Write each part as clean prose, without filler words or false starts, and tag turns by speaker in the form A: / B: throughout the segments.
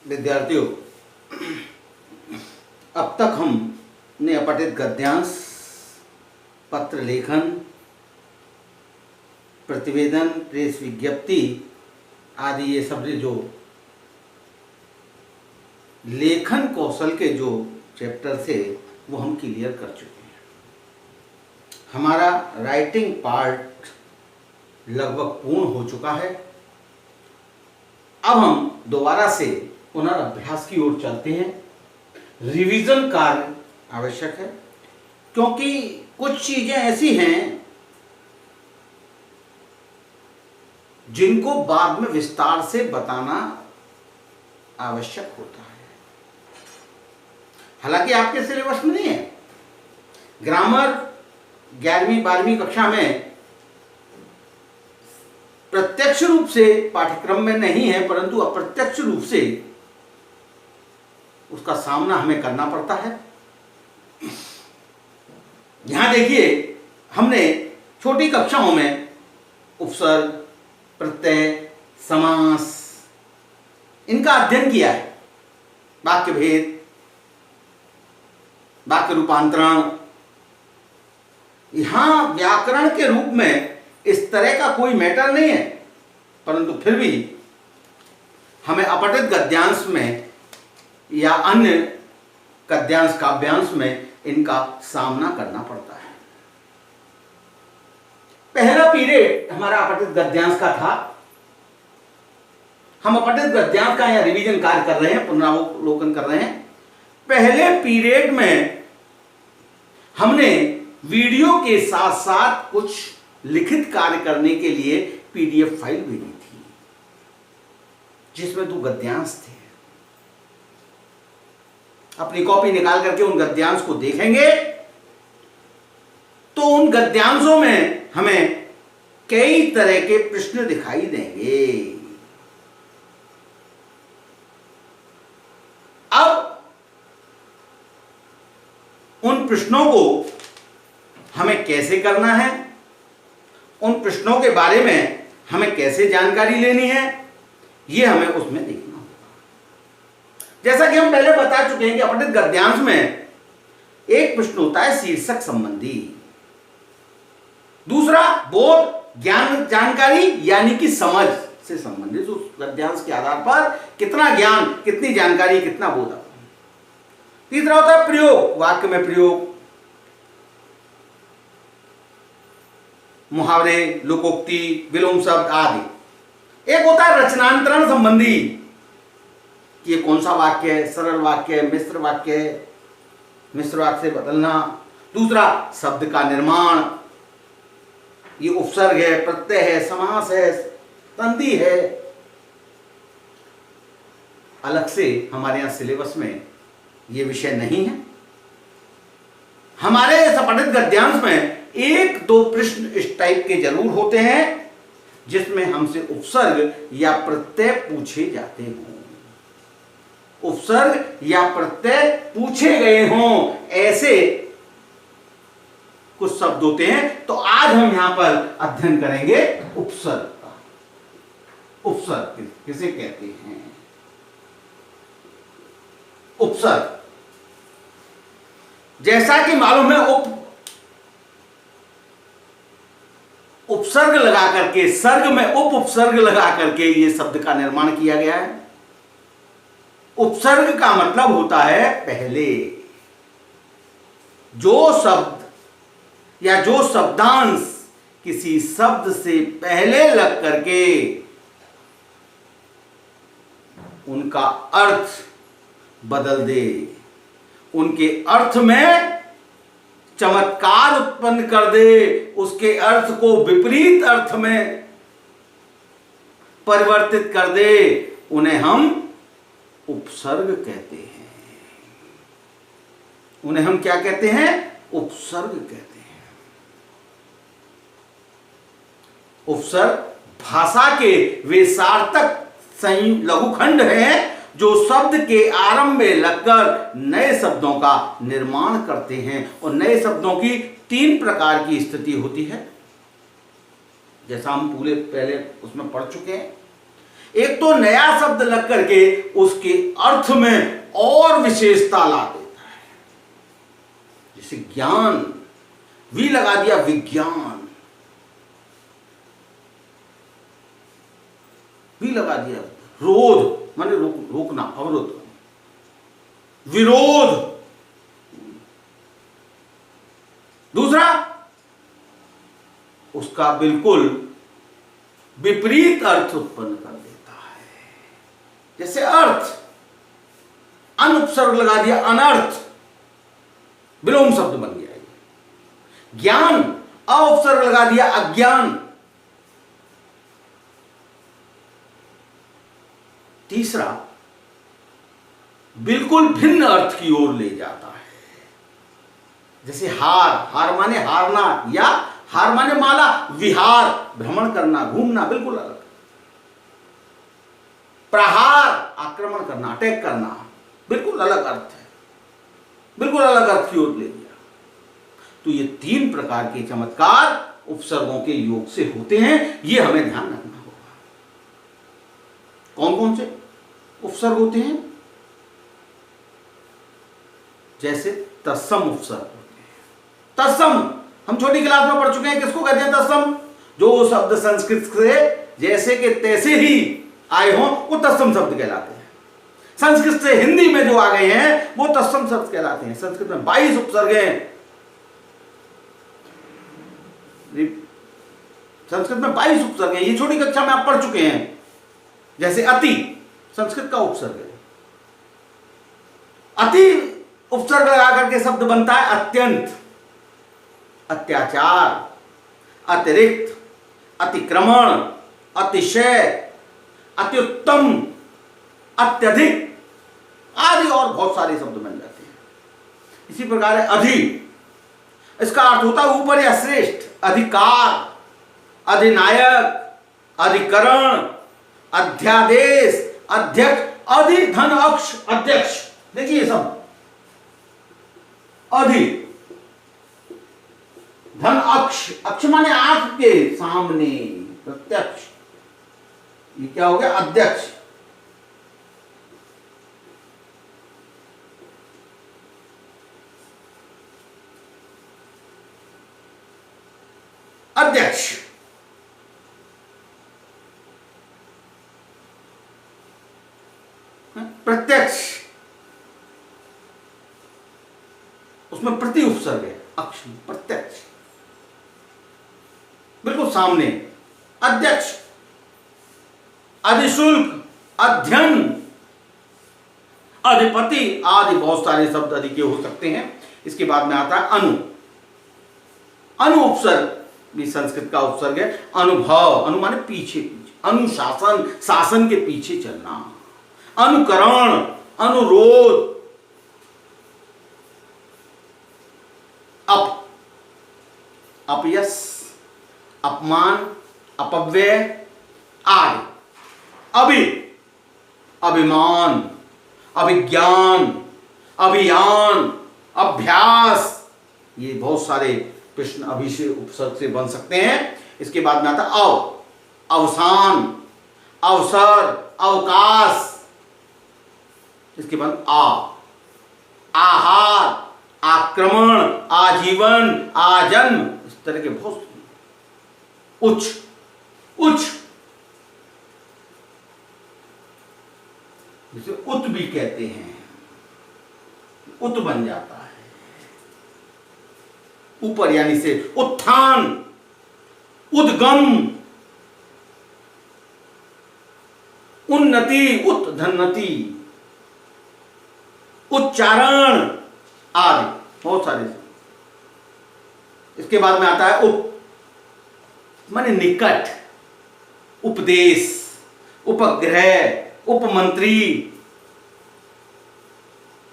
A: विद्यार्थियों, अब तक हमने अपठित गद्यांश, पत्र लेखन, प्रतिवेदन, प्रेस विज्ञप्ति आदि ये सब जो लेखन कौशल के जो चैप्टर थे वो हम क्लियर कर चुके हैं। हमारा राइटिंग पार्ट लगभग पूर्ण हो चुका है। अब हम दोबारा से पुनर्अभ्यास की ओर चलते हैं। रिवीजन कार्य आवश्यक है, क्योंकि कुछ चीजें ऐसी हैं जिनको बाद में विस्तार से बताना आवश्यक होता है। हालांकि आपके सिलेबस में नहीं है। ग्रामर 11वीं 12वीं कक्षा में प्रत्यक्ष रूप से पाठ्यक्रम में नहीं है, परंतु अप्रत्यक्ष रूप से उसका सामना हमें करना पड़ता है। यहां देखिए, हमने छोटी कक्षाओं में उपसर्ग, प्रत्यय, समास इनका अध्ययन किया है। वाक्य भेद, वाक्य रूपांतरण। यहां व्याकरण के रूप में इस तरह का कोई मैटर नहीं है, परंतु फिर भी हमें अपठित गद्यांश में या अन्य गद्यांश काव्यांश में इनका सामना करना पड़ता है। पहला पीरियड हमारा अपठित गद्यांश का था। हम अपठित गद्यांश का यहाँ रिवीजन कार्य कर रहे हैं, पुनरावलोकन कर रहे हैं। पहले पीरियड में हमने वीडियो के साथ साथ कुछ लिखित कार्य करने के लिए पीडीएफ फाइल भेजी थी, जिसमें 2 गद्यांश थे। अपनी कॉपी निकाल करके उन गद्यांश को देखेंगे तो उन गद्यांशों में हमें कई तरह के प्रश्न दिखाई देंगे। अब उन प्रश्नों को हमें कैसे करना है, उन प्रश्नों के बारे में हमें कैसे जानकारी लेनी है, यह हमें उसमें देखना होगा। जैसा कि हम पहले बता चुके हैं कि अपठित गद्यांश में एक प्रश्न होता है शीर्षक संबंधी, दूसरा बोध, ज्ञान, जानकारी यानी कि समझ से संबंधित, उस गद्यांश के आधार पर कितना ज्ञान, कितनी जानकारी, कितना बोध। तीसरा होता है प्रयोग, वाक्य में प्रयोग, मुहावरे, लोकोक्ति, विलोम शब्द आदि। एक होता है रचनांतरण संबंधी, कि ये कौन सा वाक्य है, सरल वाक्य है, मिश्र वाक्य है, मिश्र वाक्य से बदलना। दूसरा शब्द का निर्माण, ये उपसर्ग है, प्रत्यय है, समास है, संधि है। अलग से हमारे यहां सिलेबस में ये विषय नहीं है। हमारे अपठित गद्यांश में 1-2 प्रश्न इस टाइप के जरूर होते हैं जिसमें हमसे उपसर्ग या प्रत्यय पूछे जाते हों, उपसर्ग या प्रत्यय पूछे गए हों, ऐसे कुछ शब्द होते हैं। तो आज हम यहां पर अध्ययन करेंगे उपसर्ग का। उपसर्ग किसे कहते हैं? उपसर्ग, जैसा कि मालूम है, उपसर्ग लगा करके, सर्ग में उपसर्ग लगा करके ये शब्द का निर्माण किया गया है। उपसर्ग का मतलब होता है पहले। जो शब्द या जो शब्दांश किसी शब्द से पहले लग करके उनका अर्थ बदल दे, उनके अर्थ में चमत्कार उत्पन्न कर दे, उसके अर्थ को विपरीत अर्थ में परिवर्तित कर दे, उन्हें हम उपसर्ग कहते हैं। उन्हें हम क्या कहते हैं? उपसर्ग कहते हैं। उपसर्ग भाषा के वे सार्थक लघुखंड हैं जो शब्द के आरंभ में लगकर नए शब्दों का निर्माण करते हैं। और नए शब्दों की 3 प्रकार की स्थिति होती है, जैसा हम पूरे पहले उसमें पढ़ चुके हैं। एक तो नया शब्द लग करके उसके अर्थ में और विशेषता ला देता है। जैसे ज्ञान, वी लगा दिया विज्ञान, वी लगा दिया रोध माने रोकना, अवरोध, विरोध। दूसरा, उसका बिल्कुल विपरीत अर्थ उत्पन्न कर देता है। जैसे अर्थ, अन उपसर्ग लगा दिया अनर्थ, विलोम शब्द बन गया। ज्ञान, अ उपसर्ग लगा दिया अज्ञान। तीसरा, बिल्कुल भिन्न अर्थ की ओर ले जाता है। जैसे हार, हार माने हारना, या हार माने माला, विहार भ्रमण करना, घूमना, बिल्कुल अलग। प्रहार, आक्रमण करना, अटैक करना, बिल्कुल अलग अर्थ है, बिल्कुल अलग अर्थ की ओर ले गया। तो ये 3 प्रकार के चमत्कार उपसर्गों के योग से होते हैं, ये हमें ध्यान रखना होगा। कौन कौन से उपसर्ग होते हैं? जैसे तत्सम उपसर्ग होते हैं। तत्सम हम छोटी क्लास में पढ़ चुके हैं, किसको कहते हैं तत्सम? जो शब्द संस्कृत से जैसे के तैसे ही आए हों वो तत्सम शब्द कहलाते हैं। संस्कृत से हिंदी में जो आ गए हैं वो तत्सम शब्द कहलाते हैं। संस्कृत में 22 उपसर्ग हैं। संस्कृत में 22 उपसर्ग हैं, ये छोटी कक्षा में आप पढ़ चुके हैं। जैसे अति संस्कृत का उपसर्ग है। अति उपसर्ग लगा करके शब्द बनता है अत्यंत, अत्याचार, अतिरिक्त, अतिक्रमण, अतिशय, अत्युत्तम, अत्यधिक आदि और बहुत सारे शब्द बन जाते हैं। इसी प्रकार है अधि, इसका अर्थ होता है ऊपर या श्रेष्ठ, अधिकार, अधिनायक, अधिकरण, अध्यादेश, अध्यक्ष, अधिधन अक्ष, अध्यक्ष। देखिए सब अधि, धन अक्ष, अक्ष माने आंख के सामने, प्रत्यक्ष, ये क्या हो गया? अध्यक्ष। अध्यक्ष, प्रत्यक्ष, उसमें प्रति उपसर्ग है, अक्ष, प्रत्यक्ष, बिल्कुल सामने। अध्यक्ष, अधिशुल्क, अध्ययन, अधिपति आदि बहुत सारे शब्द अधि के हो सकते हैं। इसके बाद में आता है अनु। अनु उपसर्ग भी संस्कृत का उपसर्ग है। अनुभव, अनु माने पीछे पीछे, अनुशासन, शासन के पीछे चलना। अनुकरण, अनुरोध, अपयश, अपमान, अपव्यय आदि। अभिमान, अभिज्ञान, अभियान, अभ्यास, ये बहुत सारे प्रश्न अभि से उपसर्ग से बन सकते हैं। इसके बाद में आता अवसान, अवसर, अवकाश। इसके बाद आहार, आक्रमण, आजीवन, आजन्म, इस तरह के बहुत। उच्च, जिसे उत भी कहते हैं, उत बन जाता है ऊपर, यानी से उत्थान, उद्गम, उन्नति, उत्धन्नति, उच्चारण आदि बहुत सारे। इसके बाद में आता है माने निकट, उपदेश, उपग्रह, उपमंत्री,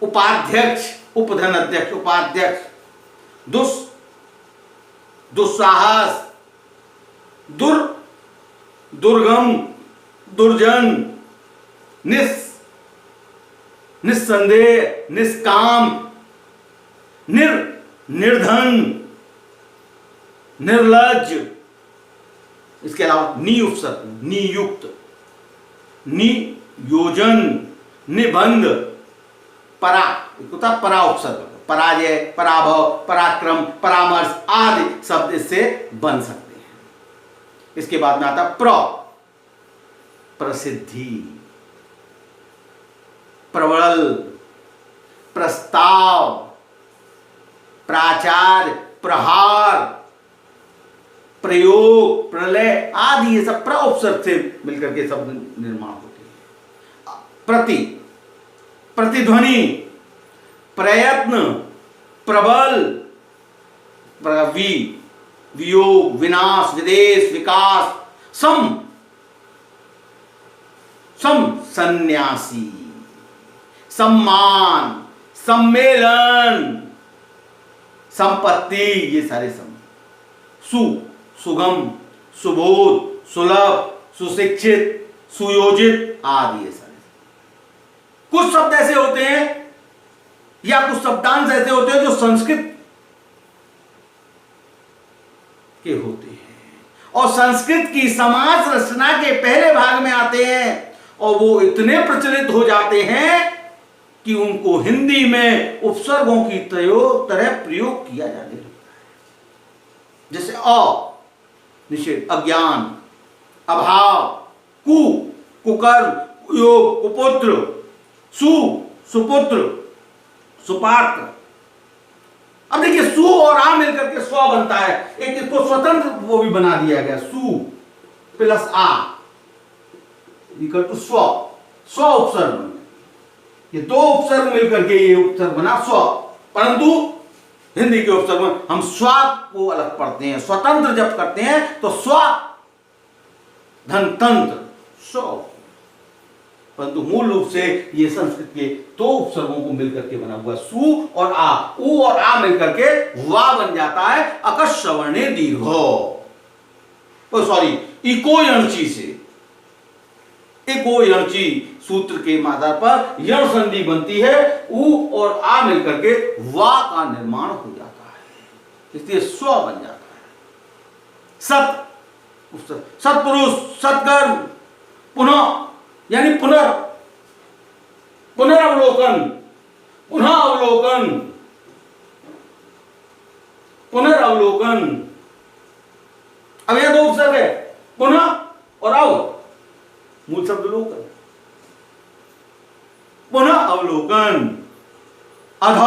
A: उपाध्यक्ष, उपधन अध्यक्ष, उपाध्यक्ष, दुस्साहस, दुर्गम, दुर्जन, निस्संदेह, निष्काम, निर्धन, निर्लज्ज। इसके अलावा नी उपसर्ग, नियुक्त, नियोजन, निबंध, परा होता परा उपसर्ग, पराजय, पराभव, पराक्रम, परामर्श आदि शब्द इससे बन सकते हैं। इसके बाद में आता प्रसिद्धि, प्रबल, प्रस्ताव, प्राचार, प्रहार, प्रयोग, प्रलय आदि ये सब प्र उपसर्ग से मिलकर के शब्द निर्माण होते हैं। प्रति, प्रतिध्वनि, प्रयत्न, प्रबल, वियोग, विनाश, विदेश, विकास, सन्यासी, सम्मान, सम्मेलन, संपत्ति, ये सारे शब्द। सुगम, सुबोध, सुलभ, सुशिक्षित, सुयोजित आदि ये सारे। कुछ शब्द ऐसे होते हैं या कुछ शब्दांश ऐसे होते हैं जो संस्कृत के होते हैं और संस्कृत की समास रचना के पहले भाग में आते हैं और वो इतने प्रचलित हो जाते हैं कि उनको हिंदी में उपसर्गों की तरह प्रयोग किया जाने लगता है। जैसे निषेध, अज्ञान, अभाव, कुकर्म, कुयोग, कुपुत्र, सुपुत्र, सुपात्र। अब देखिए सु और आ मिलकर के स्व बनता है, एक इसको स्वतंत्र वो भी बना दिया गया, सु प्लस आ इक्वल टू स्व उपसर्ग। ये दो उपसर्ग मिलकर के ये उपसर्ग बना स्व, परंतु हिंदी के उपसर्ग में हम स्व को अलग पढ़ते हैं। स्वतंत्र जब करते हैं तो स्व धनतंत्र स्व, परंतु मूल रूप से ये संस्कृत के दो उपसर्गों को मिलकर के बना हुआ सु और आ, उ और आ मिलकर के वा बन जाता है अकस्वर्णे दीर्घो। सॉरी, इको यणची से इको यणची सूत्र के आधार पर यण संधि बनती है, उ और आ मिलकर के वा का निर्माण हो जाता है, इसलिए स्व बन जाता है। सत्पुरुष, सत्कर्म, पुनः यानी पुनरावलोकन, पुनरावलोकन। अब यह दो उपसर्ग है, पुनः और अव, मूल शब्द लोकन, पुनः अवलोकन, अध,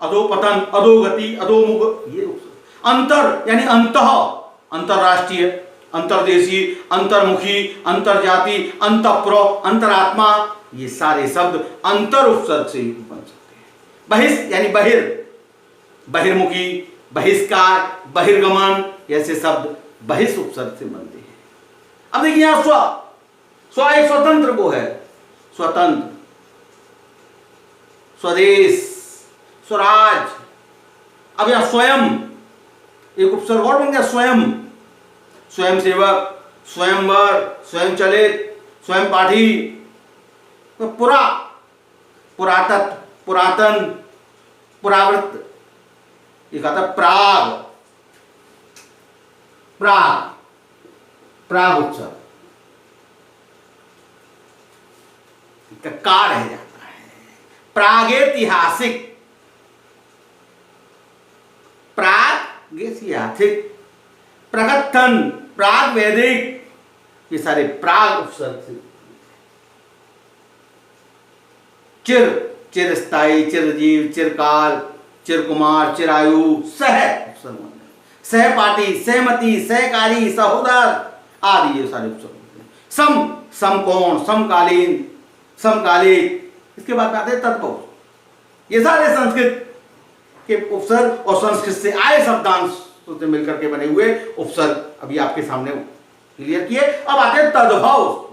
A: अधोपतन, अधोगति, अधोमुख, ये अंतर यानी अंतः, अंतरराष्ट्रीय, अंतरदेशीय, अंतर्मुखी, अंतरजाति, अंतःप्र, अंतरात्मा, ये सारे शब्द अंतर उपसर्ग से बन सकते हैं। बहिष यानी बहिर्मुखी, बहिष्कार, बहिर्गमन, ऐसे शब्द बहिष उपसर्ग से बनते हैं। अब देखिए यहां स्व एक स्वतंत्र को है, स्वतंत्र, स्वदेश, स्वराज। अब यहां स्वयं एक उपसर्ग और बन गया, स्वयं सेवक, स्वयंवर, स्वयं चलित, स्वयं पाठी। तो पुरातत्व, पुरातन, पुरावृत्त, एक आता प्राग उत्सव का रह जाता है। प्रागैतिहासिक, प्रगथन, प्राग वैदिक, ये सारे प्राग उपसर्ग से। चिरस्थायी, चिरजीव, चिरकाल, चिरकुमार, चिरायु, सहपाठी, सहमति, सहकारी, सहोदर आदि ये सारे उपसर्ग होते हैं। समकोण, समकालीन, समकालिक। इसके बाद आते हैं तत्पुरुष। ये सारे संस्कृत के उपसर्ग और संस्कृत से आए शब्दांश से मिलकर के बने हुए उपसर्ग अभी आपके सामने क्लियर किए। अब आते हैं तद्भव।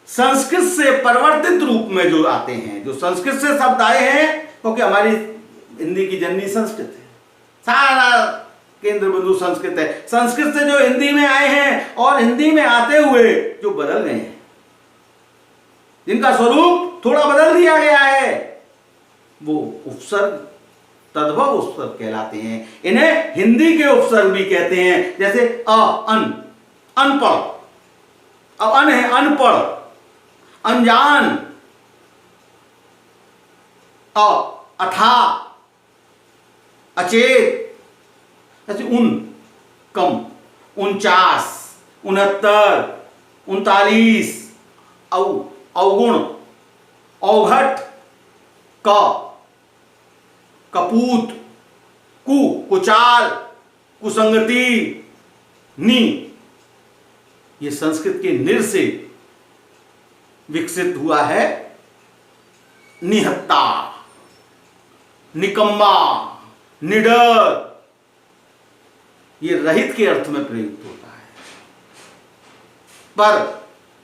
A: संस्कृत से परिवर्तित रूप में जो आते हैं, जो संस्कृत से शब्द आए हैं, क्योंकि हमारी हिंदी की जननी संस्कृत है, सारा केंद्र बिंदु संस्कृत है। संस्कृत से जो हिंदी में आए हैं और हिंदी में आते हुए जो बदल गए हैं, जिनका स्वरूप थोड़ा बदल दिया गया है, वो उपसर्ग तद्भव उपसर्ग कहलाते हैं। इन्हें हिंदी के उपसर्ग भी कहते हैं। जैसे अनपढ़, अब अन है अनपढ़, अनजान, अथा, अचेत, ऐसे उन, कम, 49, 69, 39, अवगुण, अवघट, कपूत, कुचाल, कुसंगति, नी, ये संस्कृत के निर से विकसित हुआ है। निहत्ता, निकम्मा, निडर, ये रहित के अर्थ में प्रयुक्त होता है। पर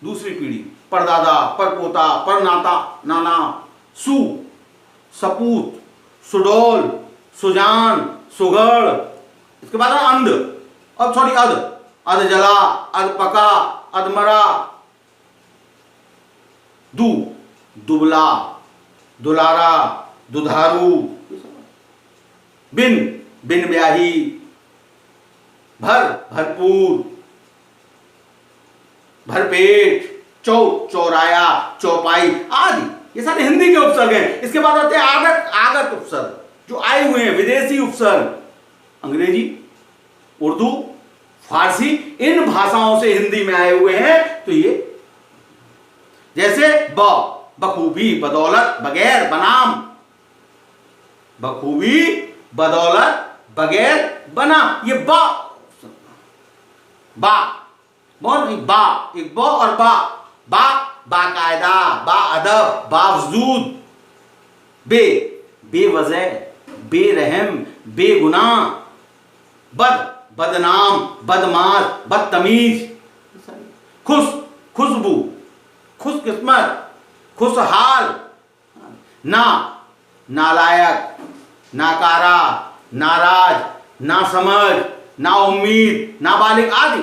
A: दूसरी पीढ़ी, परदादा, परपोता, परनाता, नाना, सु, सपूत, सुडौल, सुजान, सुगढ़, इसके बाद अंध, अब सॉरी अध जला, अध पका, अध मरा, दुबला, दुलारा, दुधारू, बिन ब्याही, भरपूर, भरपेट, चौराया, चौपाई आदि, ये सारे हिंदी के उपसर्ग हैं। इसके बाद आते हैं आगत उपसर्ग, जो आए हुए हैं, विदेशी उपसर्ग, अंग्रेजी, उर्दू, फारसी, इन भाषाओं से हिंदी में आए हुए हैं। तो ये जैसे बखूबी, बदौलत, बगैर, बनाम, बखूबी, बदौलत, बगैर, बनाम, ये एक ब और बाकायदा, बाअदब, बावजूद, बेवजह, बेरहम, बेगुनाह, बदनाम, बदमाश, बदतमीज, खुशबू, खुशकिस्मत, खुशहाल, नालायक, नाकारा, नाराज, नासमझ, नाउम्मीद, नाबालिग आदि,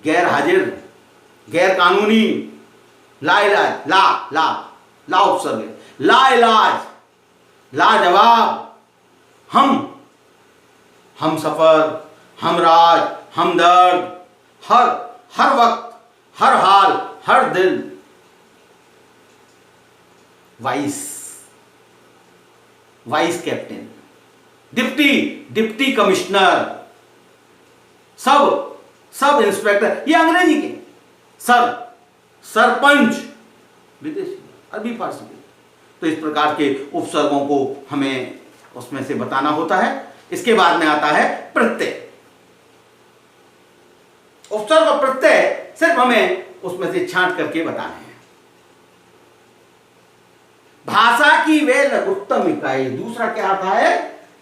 A: गैर हाजिर, गैर कानूनी, लाइलाज, ला उपसर्ग है, लाइलाज, लाजवाब, हम सफर, हमराज, हमदर्द, हर वक्त, हर हाल, हर दिल, vice captain, deputy commissioner, sub inspector, ये अंग्रेजी के, सरपंच, विदेशी, अरबी फारसी के। तो इस प्रकार के उपसर्गों को हमें उसमें से बताना होता है। इसके बाद में आता है प्रत्यय। उपसर्ग और प्रत्यय सिर्फ हमें उसमें से छांट करके बताने हैं। भाषा की वे लघुत्तम इकाई, दूसरा क्या आता है?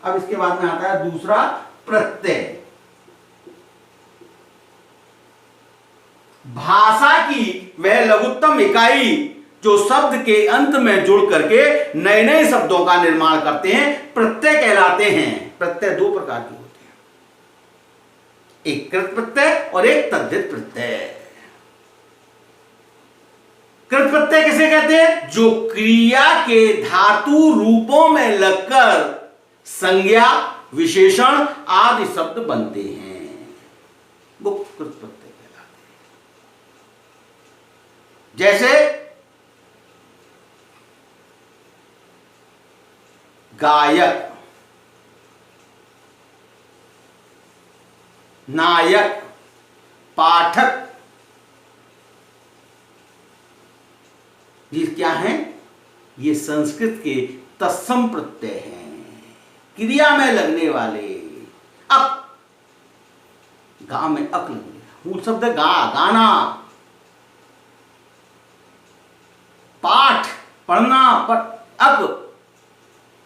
A: अब इसके बाद में आता है दूसरा प्रत्यय। भाषा की वह लघुत्तम इकाई जो शब्द के अंत में जुड़ करके नए नए शब्दों का निर्माण करते हैं, प्रत्यय कहलाते हैं। प्रत्यय दो प्रकार के होते हैं, एक कृत प्रत्यय और एक तद्धित प्रत्यय। कृत प्रत्यय किसे कहते हैं? जो क्रिया के धातु रूपों में लगकर संज्ञा, विशेषण आदि शब्द बनते हैं, वो कृत प्रत्यय कहलाते हैं। जैसे गायक, नायक, पाठक, ये क्या हैं? ये संस्कृत के तत्सम प्रत्यय हैं, क्रिया में लगने वाले। अक, गा में अक लगेगा, मूल शब्द गा, गाना। पाठ, पढ़ना, अक,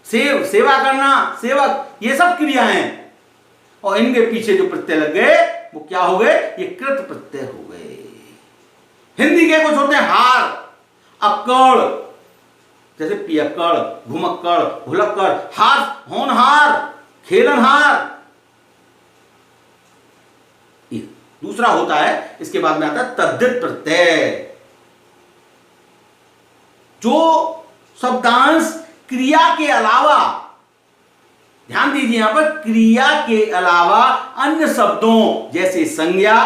A: सेवा करना, सेवक, ये सब क्रियाएं हैं। और इनके पीछे जो प्रत्यय लग गए वो क्या हो गए? ये कृत प्रत्यय हो गए। हिंदी के कुछ होते हैं हार, अक्कड़, जैसे पियक्कड़, घुमक्कड़, भुलक्कड़, हार, होनहार, खेलनहार। दूसरा होता है, इसके बाद में आता है तद्धित प्रत्यय, जो शब्दांश क्रिया के अलावा, ध्यान दीजिए यहां पर, क्रिया के अलावा अन्य शब्दों जैसे संज्ञा,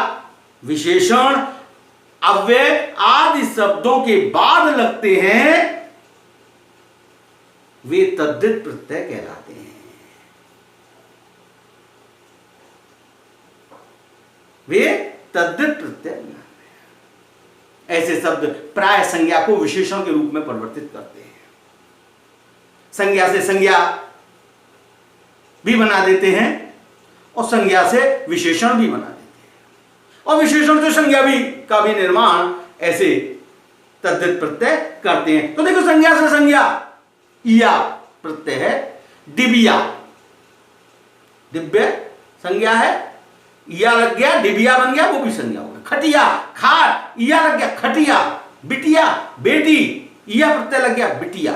A: विशेषण अव्यय आदि शब्दों के बाद लगते हैं वे तद्धित प्रत्यय कहलाते हैं। वे तद्धित प्रत्यय। ऐसे शब्द प्राय संज्ञा को विशेषण के रूप में परिवर्तित करते हैं। संज्ञा से संज्ञा भी बना देते हैं और संज्ञा से विशेषण भी बना देते हैं, और विशेषण से संज्ञा भी का भी निर्माण ऐसे तद्धित प्रत्यय करते हैं। तो देखो, संज्ञा से संज्ञा इया प्रत्यय है। दिव्या, दिव्य संज्ञा है, इया लग गया, दिव्या बन गया, वो भी संज्ञा होगा। खटिया, खाट, इया लग गया, खटिया। बिटिया, बेटी, इया प्रत्यय लग गया, बिटिया।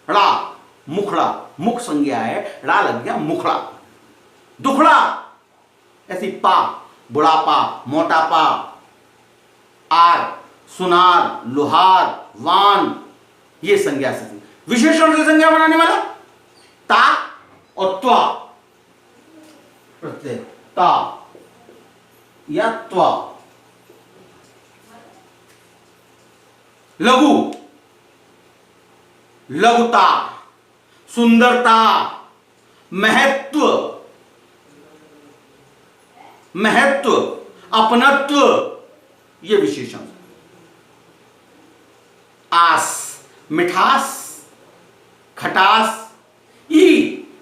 A: ड़ा, मुखड़ा, मुख संज्ञा है, ड़ा लग गया, मुखड़ा। दुखड़ा, ऐसी पा, बुढ़ापा, मोटापा। आर, सुनार, लोहार, वान, ये संज्ञा से। विशेषण से संज्ञा बनाने वाला ता और त्वा प्रत्यय, ता या त्वा। लघु, लघुता, सुंदरता, महत्व, महत्व, अपनत्व, ये विशेषण। आस, मिठास, खटास। ई,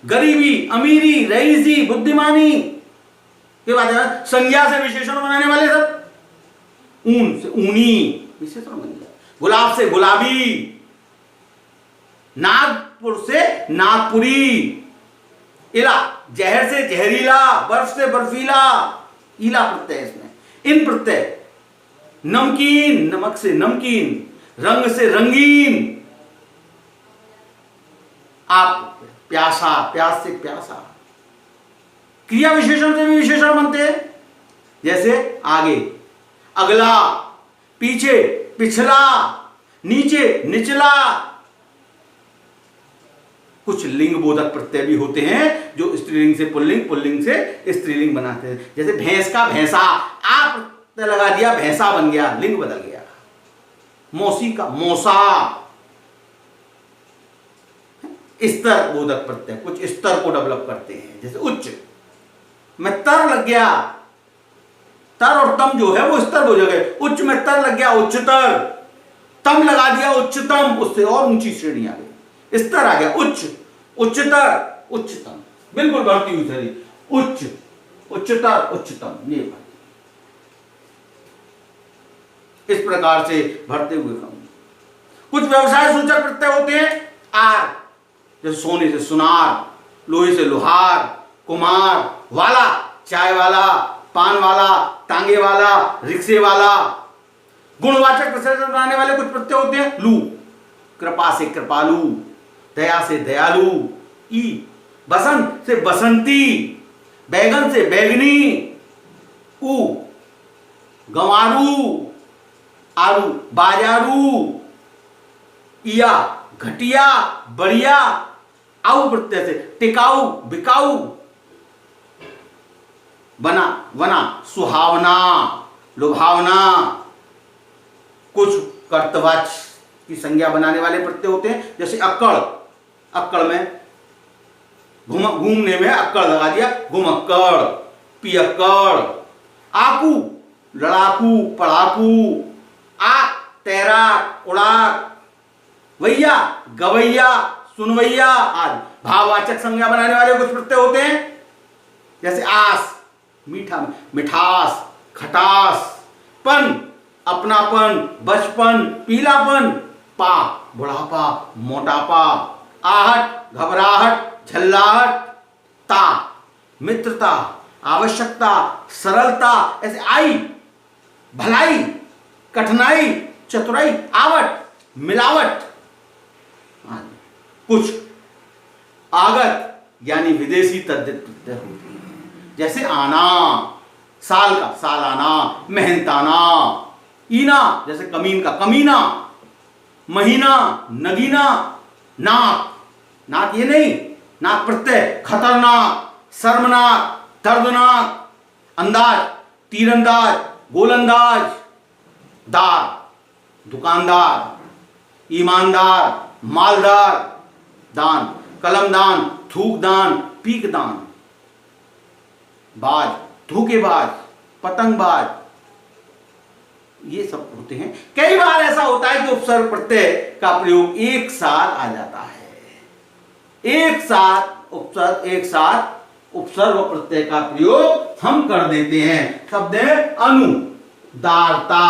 A: गरीबी, अमीरी, रईसी, बुद्धिमानी, ये बात है। संज्ञा से विशेषण बनाने वाले सब। ऊन से ऊनी, विशेषण बन गया। गुलाब से गुलाबी, नागपुर से नागपुरी। इला, जहर से जहरीला, बर्फ से बर्फीला, इला प्रत्यय इसमें। इन प्रत्यय। नमकीन, नमक से नमकीन, रंग से रंगीन। आप, प्यासा, प्यास से प्यासा। क्रिया विशेषण से भी विशेषण बनते हैं, जैसे आगे, अगला, पीछे, पिछला, नीचे, निचला। कुछ लिंग बोधक प्रत्यय भी होते हैं जो स्त्रीलिंग से पुल्लिंग, पुल्लिंग से स्त्रीलिंग बनाते हैं। जैसे भैंस का भैंसा, आ प्रत्यय लगा दिया, भैंसा बन गया, लिंग बदल गया। मौसी का मौसा। स्तर बोधक प्रत्यय कुछ स्तर को डेवलप करते हैं, जैसे उच्च में तर लग गया, तर और तम जो है वो स्तर हो जाएगा। उच्च में तर लग गया, उच्चतर। तम लगा दिया, उच्चतम, उससे और ऊंची श्रेणी आ गई, स्तर आ गया। उच्च, उच्चतर, उच्चतम, बिल्कुल बढ़ती हुई श्रेणी। उच्च, उच्चतर, उच्चतम, ये बात। इस प्रकार से भरते हुए क्रम। कुछ व्यवसाय सूचक प्रत्यय होते हैं। आर, जैसे सोने से सुनार, लोहे से लोहार, कुमार, वाला, चाय वाला, पान वाला, तांगे वाला, रिक्शे वाला। गुणवाचक विशेषण बनाने वाले कुछ प्रत्यय होते हैं। लू, कृपा से कृपालु, दया से दयालु। ई, बसंत से बसंती, बैगन से बैगनी। ऊ, गंवारू, आरू, बाजारू। इया, घटिया, बढ़िया। आऊ प्रत्यय से टिकाऊ, बिकाऊ। बना, वना, सुहावना, लुभावना। कुछ कर्तवाच्य की संज्ञा बनाने वाले प्रत्यय होते हैं, जैसे अक्कड़, अक्कड़ में घूमने में अक्कड़ लगा दिया, घुमक्कड़, पियक्कड़। आकू, लड़ाकू, पढ़ाकू। आक, तैराक, उड़ाक। वैया, गवैया, सुनवैया आदि। भाववाचक संज्ञा बनाने वाले कुछ प्रत्यय होते हैं, जैसे आस, मीठा, मिठास, खटास। पन, अपनापन, बचपन, पीलापन। पा, बुढ़ापा, मोटापा। आहट, घबराहट, झल्लाहट। ता, मित्रता, आवश्यकता, सरलता। ऐसे आई, भलाई, कठिनाई, चतुराई, आवट, मिलावट। कुछ आगत यानी विदेशी तद्धित प्रत्यय होते हैं, जैसे आना, साल का सालाना, मेहनताना। ईना, जैसे कमीन का कमीना। महीना, नगीना। नाक, नाक ये नहीं, नाक प्रत्यय, खतरनाक, शर्मनाक, दर्दनाक। अंदाज, तीरंदाज, गोलंदाज। दार दुकानदार, ईमानदार मालदार, दान कलमदान, थूकदान, पीकदान, बाज धोखेबाज, पतंगबाज, ये सब होते हैं। कई बार ऐसा होता है कि उपसर्ग प्रत्यय का प्रयोग एक साथ आ जाता है, एक साथ उपसर्ग और प्रत्यय का प्रयोग हम कर देते हैं। शब्द है अनुदारता।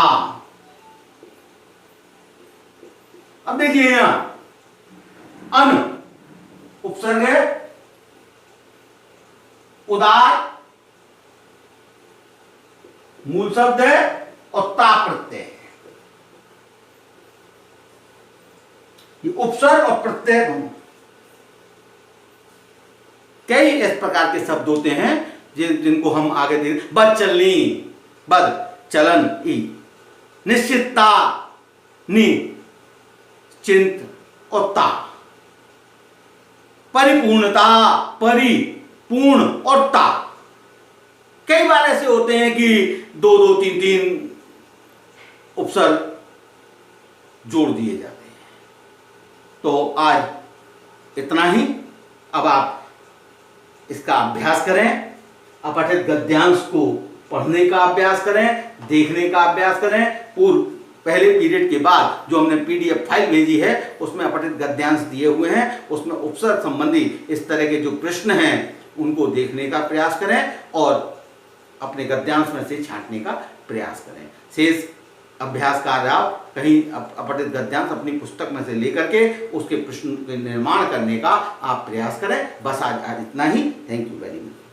A: अब देखिए यहां अन उपसर्ग है, उदार मूल शब्द है और ता प्रत्यय है। ये उपसर्ग और प्रत्यय कई इस प्रकार के शब्द होते हैं जिनको हम आगे देख। बद चलनी, बद चलन ई, निश्चितता नि, चिंत और ता, परिपूर्णता परिपूर्ण और ता। कई बार ऐसे होते हैं कि दो दो तीन तीन उपसर्ग जोड़ दिए जाते हैं। तो आज इतना ही। अब आप इसका अभ्यास करें, अपठित गद्यांश को पढ़ने का अभ्यास करें, देखने का अभ्यास करें। पहले पीरियड के बाद जो हमने पीडीएफ फाइल भेजी है उसमें अपठित गद्यांश दिए हुए हैं, उसमें उपसर्ग संबंधी इस तरह के जो प्रश्न हैं उनको देखने का प्रयास करें और अपने गद्यांश में से छांटने का प्रयास करें। शेष अभ्यास कार्य आप कहीं अपठित गद्यांश अपनी पुस्तक में से लेकर के उसके प्रश्न के निर्माण करने का आप प्रयास करें। बस आज इतना ही। Thank you very much.